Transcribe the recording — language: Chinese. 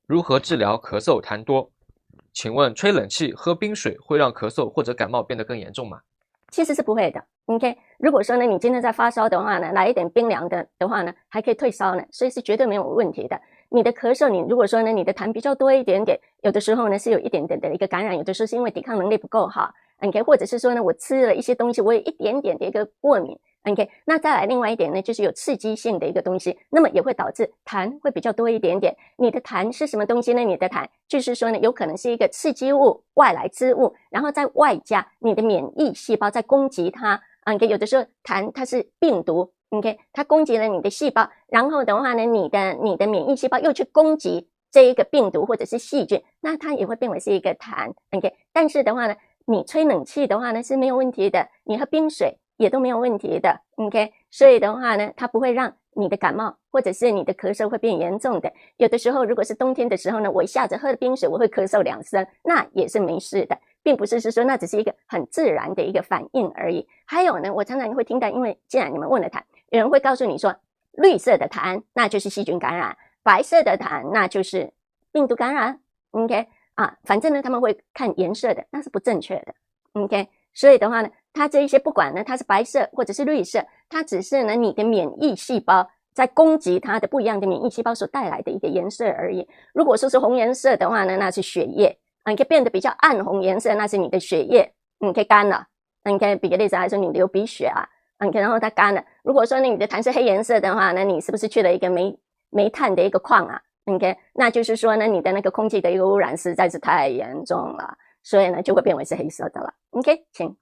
如何治疗咳嗽痰多？请问吹冷气、喝冰水会让咳嗽或者感冒变得更严重吗？其实是不会的。OK， 如果说呢，你今天在发烧的话呢，来一点冰凉的话呢，还可以退烧呢，所以是绝对没有问题的。你的咳嗽，你如果说呢，你的痰比较多一点点，有的时候呢是有一点点的一个感染，有的时候是因为抵抗能力不够好，OK， 或者是说呢，我吃了一些东西，我有一点点的一个过敏。OK， 那再来另外一点呢，就是有刺激性的一个东西，那么也会导致痰会比较多一点点。你的痰是什么东西呢？你的痰就是说呢，有可能是一个刺激物、外来之物，然后再外加你的免疫细胞在攻击它。OK， 有的时候痰它是病毒 ，OK， 它攻击了你的细胞，然后的话呢，你的免疫细胞又去攻击这一个病毒或者是细菌，那它也会变为是一个痰 ，OK。但是的话呢，你吹冷气的话呢是没有问题的，你喝冰水也都没有问题的 ，OK。所以的话呢，它不会让你的感冒或者是你的咳嗽会变严重的。有的时候如果是冬天的时候呢，我一下子喝了冰水，我会咳嗽2声，那也是没事的。并不是说那只是一个很自然的一个反应而已。还有呢，我常常会听到，因为既然你们问了痰，有人会告诉你说，绿色的痰那就是细菌感染，白色的痰那就是病毒感染。OK 啊，反正呢他们会看颜色的，那是不正确的。OK， 所以的话呢，它这一些不管呢它是白色或者是绿色，它只是呢你的免疫细胞在攻击它的不一样的免疫细胞所带来的一个颜色而已。如果说是红颜色的话呢，那是血液。你可以变得比较暗红颜色，那是你的血液，你可以干了。你可以比个例子来说，你流鼻血啊，然后它干了。如果说你的痰是黑颜色的话，那你是不是去了一个煤炭的一个矿啊 ？OK， 那就是说呢，你的那个空气的一个污染实在是太严重了，所以呢就会变为是黑色的了。OK， 请。